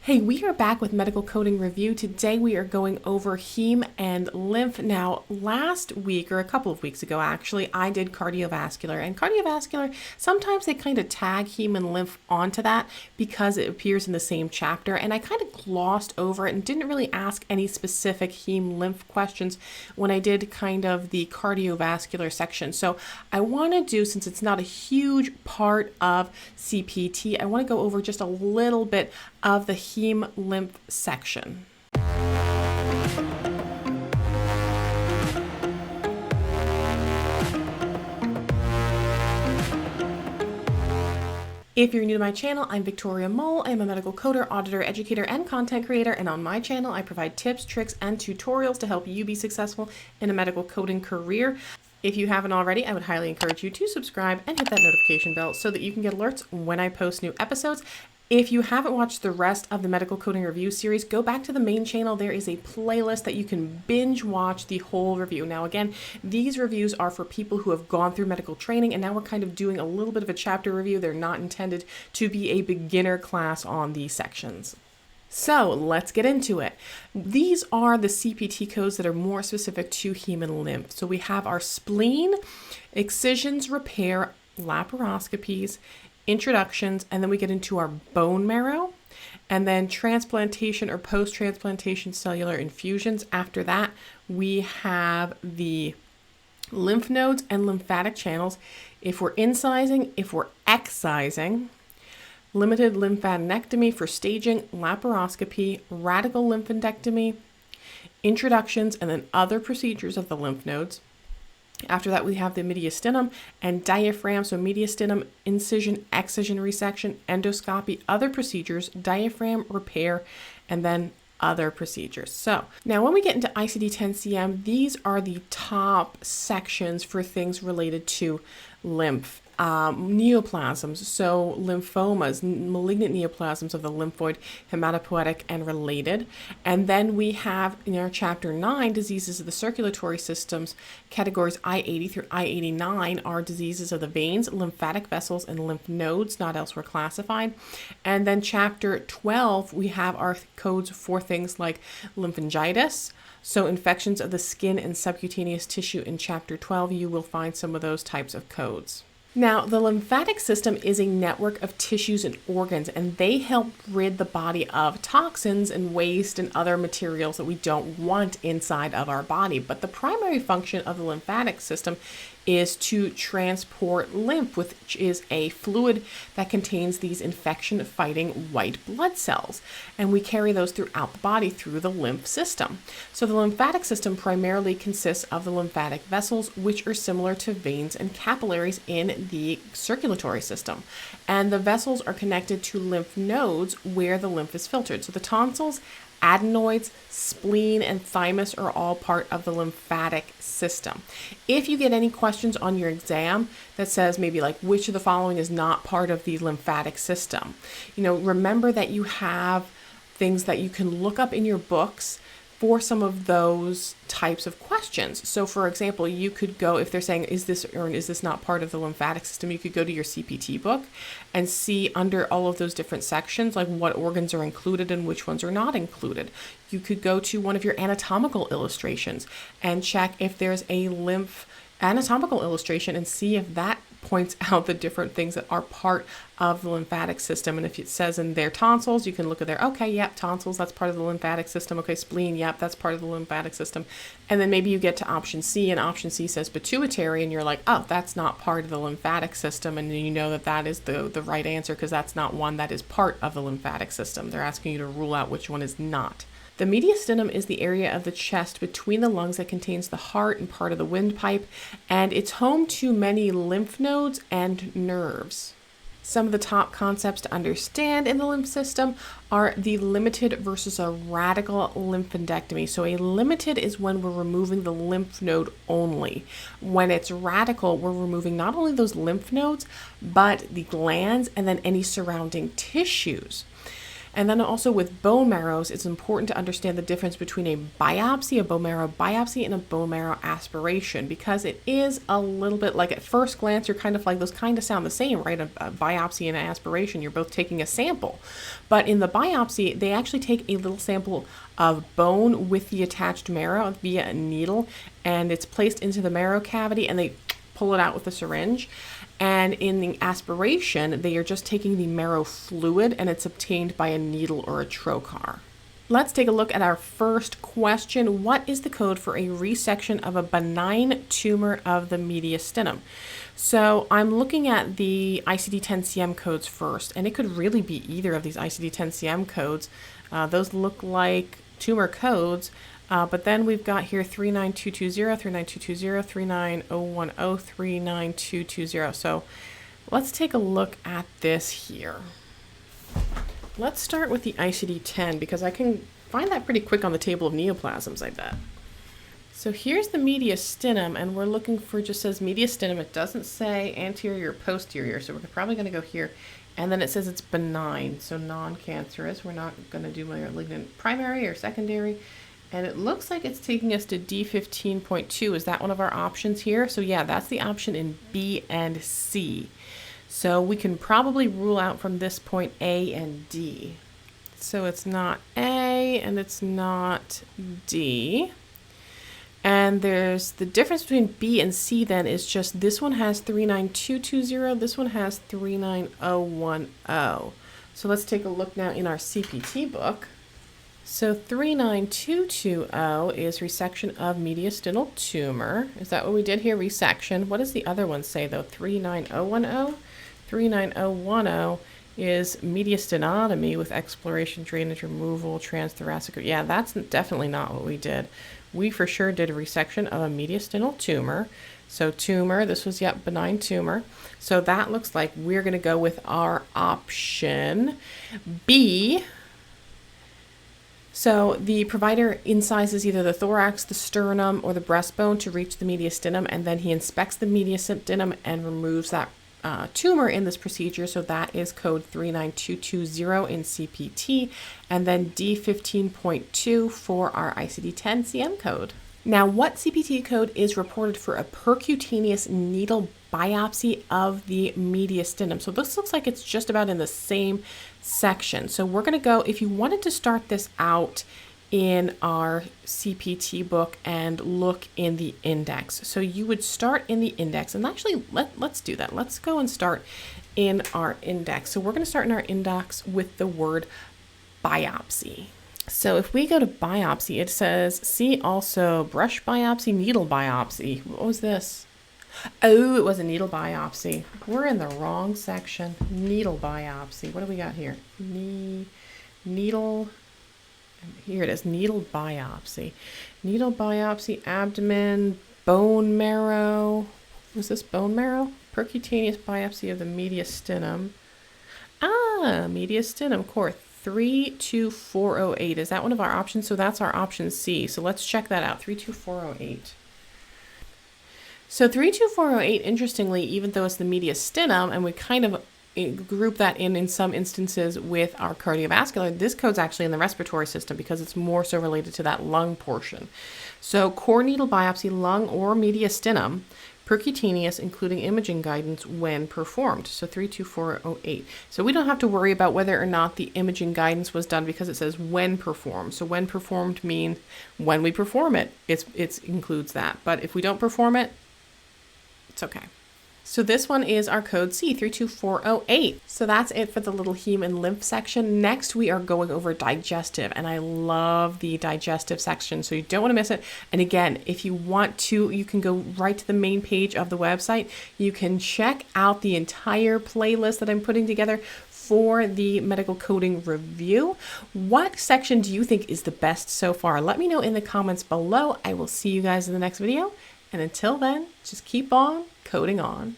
Hey, we are back with Medical Coding Review. Today we are going over heme and lymph. Now, last week, or a couple of weeks ago actually, I did cardiovascular. And cardiovascular, sometimes they kind of tag heme and lymph onto that because it appears in the same chapter. And I kind of glossed over it and didn't really ask any specific heme lymph questions when I did kind of the cardiovascular section. So I want to do, since it's not a huge part of CPT, I want to go over just a little bit of the heme lymph section. If you're new to my channel, I'm Victoria Mole. I'm a medical coder, auditor, educator, and content creator. And on my channel, I provide tips, tricks, and tutorials to help you be successful in a medical coding career. If you haven't already, I would highly encourage you to subscribe and hit that notification bell so that you can get alerts when I post new episodes. If you haven't watched the rest of the Medical Coding Review series, go back to the main channel. There is a playlist that you can binge watch the whole review. Now, again, these reviews are for people who have gone through medical training, and now we're kind of doing a little bit of a chapter review. They're not intended to be a beginner class on these sections. So let's get into it. These are the CPT codes that are more specific to heme and lymph. So we have our spleen, excisions, repair, laparoscopies, introductions, and then we get into our bone marrow, and then transplantation or post-transplantation cellular infusions. After that, we have the lymph nodes and lymphatic channels. If we're incising, if we're excising, limited lymphadenectomy for staging, laparoscopy, radical lymphadenectomy, introductions, and then other procedures of the lymph nodes. After that, we have the mediastinum and diaphragm. So mediastinum, incision, excision, resection, endoscopy, other procedures, diaphragm, repair, and then other procedures. So now when we get into ICD-10-CM, these are the top sections for things related to lymph. Neoplasms, so lymphomas, malignant neoplasms of the lymphoid, hematopoietic, and related. And then we have in our chapter 9, diseases of the circulatory systems, categories I-80 through I-89 are diseases of the veins, lymphatic vessels, and lymph nodes, not elsewhere classified. And then chapter 12, we have our codes for things like lymphangitis. So infections of the skin and subcutaneous tissue in chapter 12, you will find some of those types of codes. Now, the lymphatic system is a network of tissues and organs, and they help rid the body of toxins and waste and other materials that we don't want inside of our body. But the primary function of the lymphatic system is to transport lymph, which is a fluid that contains these infection-fighting white blood cells. And we carry those throughout the body through the lymph system. So the lymphatic system primarily consists of the lymphatic vessels, which are similar to veins and capillaries in the circulatory system. And the vessels are connected to lymph nodes where the lymph is filtered. So the tonsils, adenoids, spleen, and thymus are all part of the lymphatic system. If you get any questions on your exam that says maybe like which of the following is not part of the lymphatic system, remember that you have things that you can look up in your books for some of those types of questions. So for example, you could go, if they're saying, is this or is this not part of the lymphatic system, you could go to your CPT book and see under all of those different sections, like what organs are included and which ones are not included. You could go to one of your anatomical illustrations and check if there's a lymph anatomical illustration and see if that points out the different things that are part of the lymphatic system. And if it says in their tonsils, you can look at their, okay, yep, tonsils, that's part of the lymphatic system. Okay, spleen, yep, that's part of the lymphatic system. And then maybe you get to option C, and option C says pituitary, and you're like, oh, that's not part of the lymphatic system. And you know that that is the right answer because that's not one that is part of the lymphatic system. They're asking you to rule out which one is not. The mediastinum is the area of the chest between the lungs that contains the heart and part of the windpipe, and it's home to many lymph nodes and nerves. Some of the top concepts to understand in the lymph system are the limited versus a radical lymphadenectomy. So a limited is when we're removing the lymph node only. When it's radical, we're removing not only those lymph nodes, but the glands and then any surrounding tissues. And then also with bone marrows, it's important to understand the difference between a biopsy, a bone marrow biopsy, and a bone marrow aspiration, because it is a little bit like, at first glance, you're kind of like, those kind of sound the same, right? A biopsy and an aspiration, you're both taking a sample. But in the biopsy, they actually take a little sample of bone with the attached marrow via a needle, and it's placed into the marrow cavity, and they pull it out with a syringe. And in the aspiration, they are just taking the marrow fluid, and it's obtained by a needle or a trocar. Let's take a look at our first question. What is the code for a resection of a benign tumor of the mediastinum? So I'm looking at the ICD-10-CM codes first, and it could really be either of these ICD-10-CM codes. Those look like tumor codes. But then we've got here 39220, 39220, 39010, 39220. So let's take a look at this here. Let's start with the ICD-10 because I can find that pretty quick on the table of neoplasms, I bet. So here's the mediastinum, and we're looking for, just says mediastinum. It doesn't say anterior or posterior, so we're probably going to go here. And then it says it's benign, so non-cancerous. We're not going to do malignant primary or secondary. And it looks like it's taking us to D15.2. Is that one of our options here? So yeah, that's the option in B and C. So we can probably rule out from this point A and D. So it's not A and it's not D. And there's the difference between B and C then is just this one has 39220, this one has 39010. So let's take a look now in our CPT book. So 39220 is resection of mediastinal tumor. Is that what we did here? Resection. What does the other one say though? 39010? 39010 is mediastinotomy with exploration, drainage, removal, transthoracic. Yeah, that's definitely not what we did. We for sure did a resection of a mediastinal tumor. So tumor, this was, yep, benign tumor. So that looks like we're going to go with our option B. So the provider incises either the thorax, the sternum, or the breastbone to reach the mediastinum, and then he inspects the mediastinum and removes that tumor in this procedure. So that is code 39220 in CPT, and then D15.2 for our ICD-10-CM code. Now, what CPT code is reported for a percutaneous needle biopsy of the mediastinum? So this looks like it's just about in the same section. So we're going to go, if you wanted to start this out in our CPT book and look in the index. So you would start in the index, and actually let's do that. Let's go and start in our index. So we're going to start in our index with the word biopsy. So if we go to biopsy, it says, see also brush biopsy, needle biopsy. What was this? Oh, it was a needle biopsy. We're in the wrong section. Needle biopsy. What do we got here? Needle. Here it is. Needle biopsy. Needle biopsy, abdomen, bone marrow. Was this bone marrow? Percutaneous biopsy of the mediastinum. Mediastinum core 32408. Is that one of our options? So that's our option C. So let's check that out. 32408. So 32408, interestingly, even though it's the mediastinum, and we kind of group that in some instances with our cardiovascular, this code's actually in the respiratory system because it's more so related to that lung portion. So core needle biopsy, lung or mediastinum, percutaneous, including imaging guidance when performed. So 32408. So we don't have to worry about whether or not the imaging guidance was done because it says when performed. So when performed means when we perform it, it includes that. But if we don't perform it, it's okay. So this one is our code C, 32408. So that's it for the little heme and lymph section. Next, we are going over digestive, and I love the digestive section, so you don't want to miss it. And again, if you want to, you can go right to the main page of the website. You can check out the entire playlist that I'm putting together for the medical coding review. What section do you think is the best so far? Let me know in the comments below. I will see you guys in the next video. And until then, just keep on coding on.